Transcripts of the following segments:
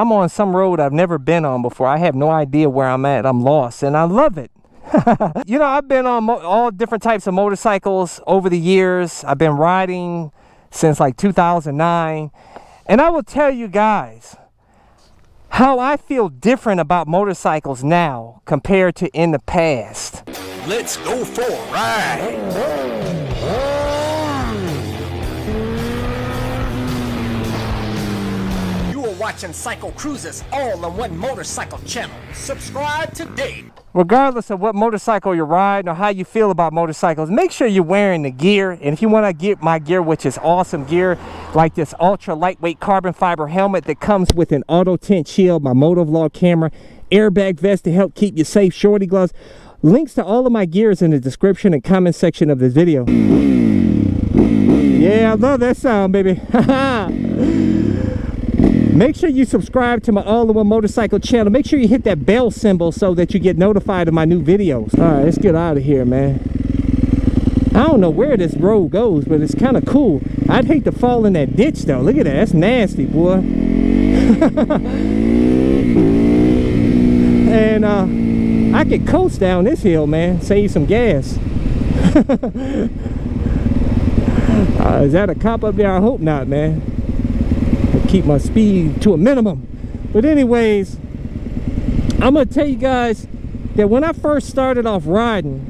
I'm on some road I've never been on before. I have no idea where I'm at. I'm lost, and I love it. You know, I've been on all different types of motorcycles over the years. I've been riding since like 2009. And I will tell you guys how I feel different about motorcycles now compared to in the past. Let's go for a ride. You are watching Cycle Cruises all on one motorcycle channel. Subscribe today. Regardless of what motorcycle you're riding or how you feel about motorcycles, make sure you're wearing the gear. And if you want to get my gear, which is awesome gear, like this ultra lightweight carbon fiber helmet that comes with an auto tint shield, my motovlog camera, airbag vest to help keep you safe, shorty gloves. Links to all of my gear is in the description and comment section of this video. Yeah, I love that sound, baby. Make sure you subscribe to my all-in-one motorcycle channel. Make sure you hit that bell symbol so that you get notified of my new videos. All right, let's get out of here, man. I don't know where this road goes, but it's kind of cool. I'd hate to fall in that ditch, though. Look at that. That's nasty, boy. And I could coast down this hill, man. Save some gas. Is that a cop up there? I hope not, man. Keep my speed to a minimum. But anyways, I'm gonna tell you guys that when I first started off riding,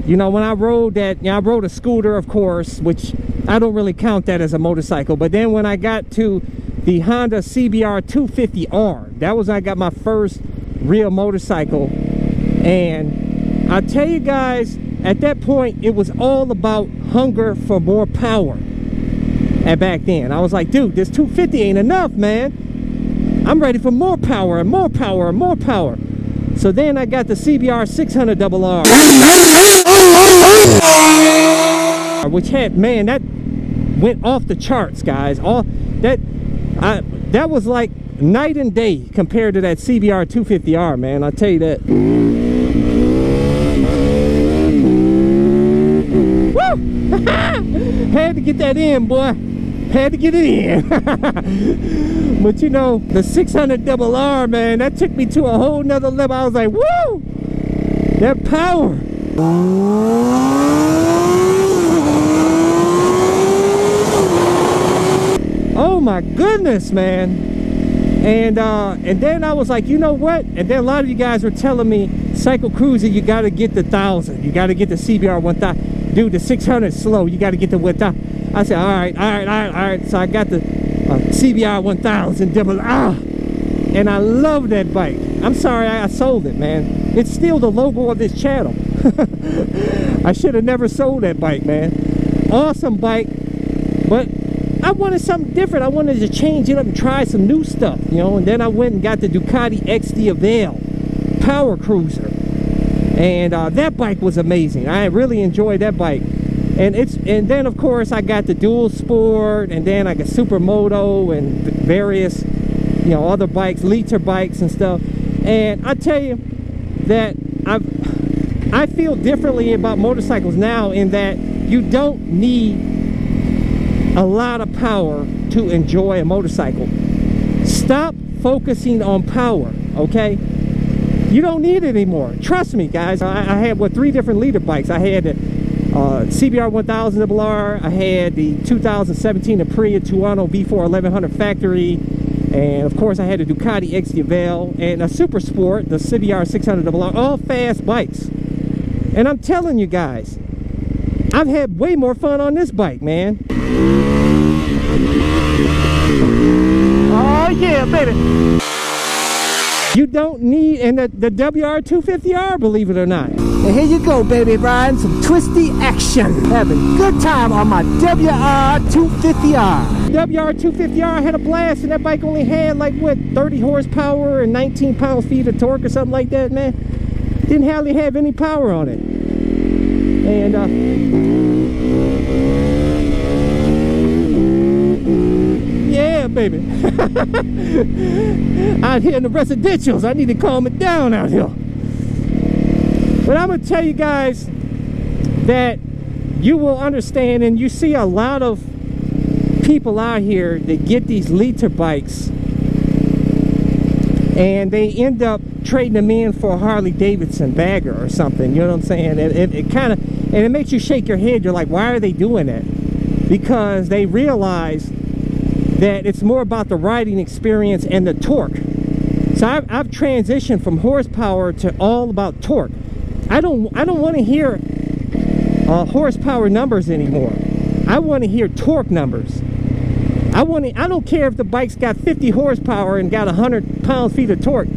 you know, when I rode that, you know, I rode a scooter, of course, which I don't really count that as a motorcycle. But then when I got to the Honda CBR 250R, that was when I got my first real motorcycle. And I tell you guys, at that point, it was all about hunger for more power. And back then I was like, dude, this 250 ain't enough, man. I'm ready for more power and more power and more power. So then I got the CBR 600RR, which had, man, that went off the charts, guys. All that was like night and day compared to that CBR 250R, man. I'll tell you that. Woo! Had to get that in, boy. Had to get it in. But you know, the 600RR, man, that took me to a whole nother level. I was like, woo! That power. Oh my goodness, man. And then I was like, you know what? And then a lot of you guys were telling me, Cycle Cruiser, you got to get the 1000. You got to get the CBR 1000. Dude, the 600 is slow. You got to get the 1000. I said, all right. So I got the CBR 1000 RR. And I love that bike. I'm sorry I sold it, man. It's still the logo of this channel. I should have never sold that bike, man. Awesome bike. But I wanted something different. I wanted to change it up and try some new stuff, you know. And then I went and got the Ducati XD Avail Power Cruiser. And that bike was amazing. I really enjoyed that bike. And then of course I got the Dual Sport, and then I got Supermoto and various, you know, other bikes, liter bikes and stuff. And I tell you that I feel differently about motorcycles now, in that you don't need a lot of power to enjoy a motorcycle. Stop focusing on power, okay? You don't need it anymore. Trust me, guys. I had, what, 3 different liter bikes. I had the CBR 1000 RR, I had the 2017 Aprilia Tuono V4 1100 factory, and of course I had a Ducati XD Avail and a Super Sport, the CBR 600 RR, all fast bikes. And I'm telling you guys, I've had way more fun on this bike, man. Oh yeah, baby. You don't need, and the WR250R, believe it or not. And here you go, baby, riding some twisty action. Having good time on my WR250R. WR250R, I had a blast, and that bike only had like, what, 30 horsepower and 19 pound-feet of torque or something like that, man. Didn't hardly have any power on it. And yeah, baby. Out here in the residentials, I need to calm it down out here. But I'm gonna tell you guys that you will understand, and you see a lot of people out here that get these liter bikes, and they end up trading them in for a Harley Davidson bagger or something. You know what I'm saying? It kind of, and it makes you shake your head. You're like, why are they doing that? Because they realize that it's more about the riding experience and the torque. So I've transitioned from horsepower to all about torque. I don't want to hear horsepower numbers anymore. I want to hear torque numbers. I don't care if the bike's got 50 horsepower and got 100 pound-feet of torque.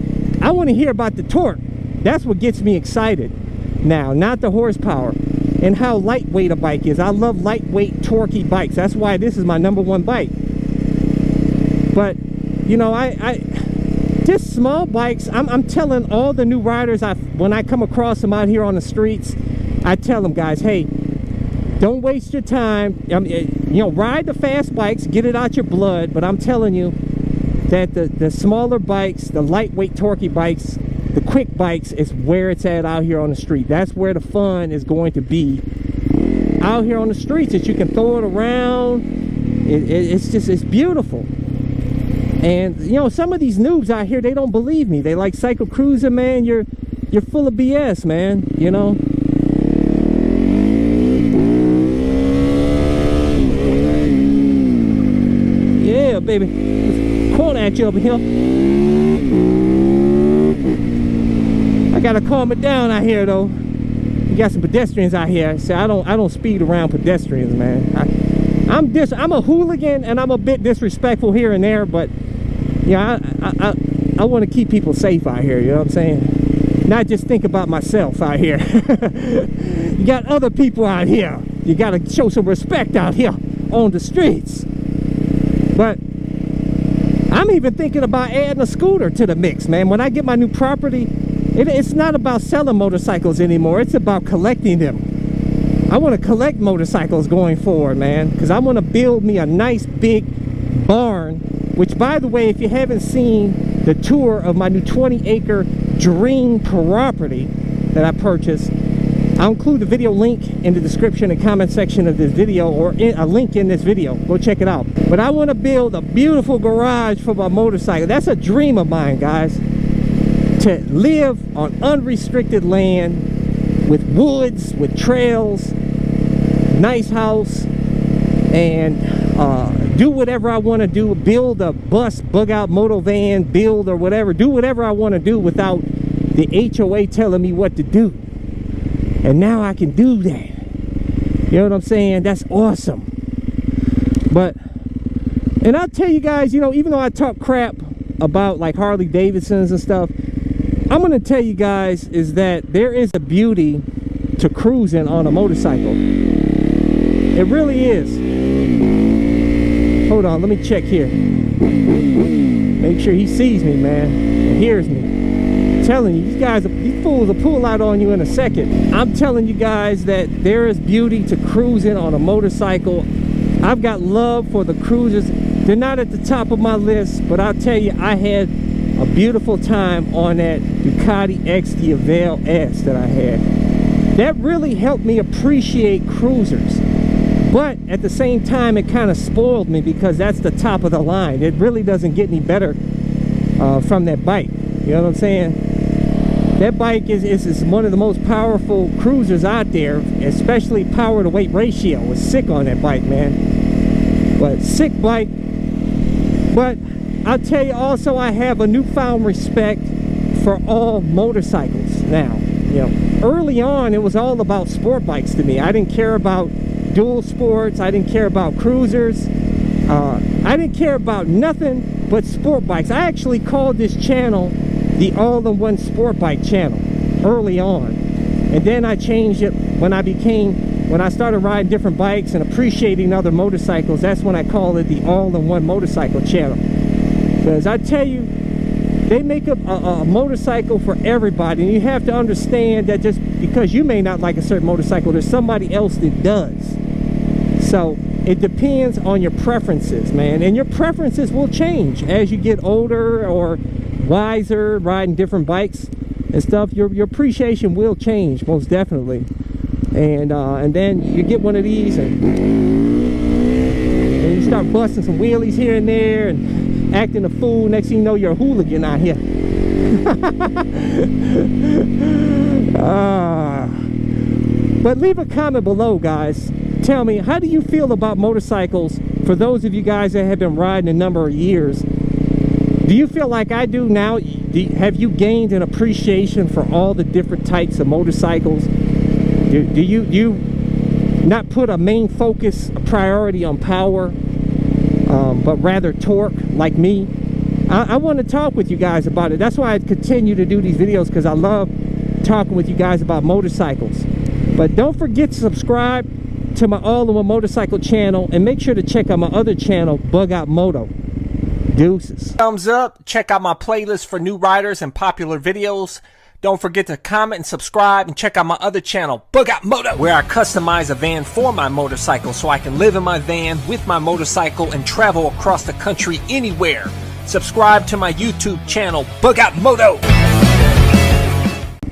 I want to hear about the torque. That's what gets me excited now, not the horsepower and how lightweight a bike is. I love lightweight, torquey bikes. That's why this is my #1 bike. But you know, just small bikes. I'm telling all the new riders, when I come across them out here on the streets, I tell them, guys, hey, don't waste your time. You know, ride the fast bikes, get it out your blood. But I'm telling you that the smaller bikes, the lightweight, torquey bikes, the quick bikes is where it's at out here on the street. That's where the fun is going to be out here on the streets. That you can throw it around. It's beautiful. And you know, some of these noobs out here, they don't believe me. They like cycle cruising, man. You're full of BS, man. You know. Yeah, baby. It's calling at you over here. I gotta calm it down out here, though. You got some pedestrians out here. So I don't speed around pedestrians, man. I'm a hooligan and I'm a bit disrespectful here and there, but yeah, I want to keep people safe out here. You know what I'm saying? Not just think about myself out here. You got other people out here. You got to show some respect out here on the streets. But I'm even thinking about adding a scooter to the mix, man. When I get my new property, it's not about selling motorcycles anymore. It's about collecting them. I want to collect motorcycles going forward, man, because I want to build me a nice big barn. Which, by the way, if you haven't seen the tour of my new 20-acre dream property that I purchased, I'll include the video link in the description and comment section of this video, or a link in this video. Go check it out. But I want to build a beautiful garage for my motorcycle. That's a dream of mine, guys. To live on unrestricted land with woods, with trails, nice house, and do whatever I want to do. Build a bus, bug out moto van, build or whatever. Do whatever I want to do without the HOA telling me what to do. And now I can do that. You know what I'm saying? That's awesome. But, and I'll tell you guys, you know, even though I talk crap about like Harley Davidsons and stuff, I'm going to tell you guys is that there is a beauty to cruising on a motorcycle. It really is. Hold on, let me check here. Make sure he sees me, man, and hears me. I'm telling you, these fools will pull out on you in a second. I'm telling you guys that there is beauty to cruising on a motorcycle. I've got love for the cruisers. They're not at the top of my list, but I'll tell you, I had a beautiful time on that Ducati XD Avail S that I had. That really helped me appreciate cruisers. But at the same time, it kind of spoiled me because that's the top of the line. It really doesn't get any better from that bike. You know what I'm saying? That bike is one of the most powerful cruisers out there, especially power to weight ratio. It's sick on that bike, man. But sick bike. But I'll tell you also, I have a newfound respect for all motorcycles now. You know, early on, it was all about sport bikes to me. I didn't care about dual sports. I didn't care about cruisers. I didn't care about nothing but sport bikes. I actually called this channel the all-in-one sport bike channel early on, and then I changed it when I started riding different bikes and appreciating other motorcycles. That's when I called it the all-in-one motorcycle channel, because I tell you, they make a motorcycle for everybody, and you have to understand that just because you may not like a certain motorcycle, there's somebody else that does. So it depends on your preferences, man, and your preferences will change as you get older or wiser, riding different bikes and stuff. Your appreciation will change, most definitely. And then you get one of these and you start busting some wheelies here and there and acting a fool. Next thing you know, you're a hooligan out here. But leave a comment below, guys. Tell me, how do you feel about motorcycles? For those of you guys that have been riding a number of years, do you feel like I do now? Have you gained an appreciation for all the different types of motorcycles? Do you not put a main focus, a priority on power, but rather torque, like me? I want to talk with you guys about it. That's why I continue to do these videos, because I love talking with you guys about motorcycles. But don't forget to subscribe to my All-in-One Motorcycle channel, and make sure to check out my other channel, Bug Out Moto. Deuces. Thumbs up. Check out my playlist for new riders and popular videos. Don't forget to comment and subscribe, and check out my other channel, Bug Out Moto, where I customize a van for my motorcycle so I can live in my van with my motorcycle and travel across the country anywhere. Subscribe to my YouTube channel, Bug Out Moto.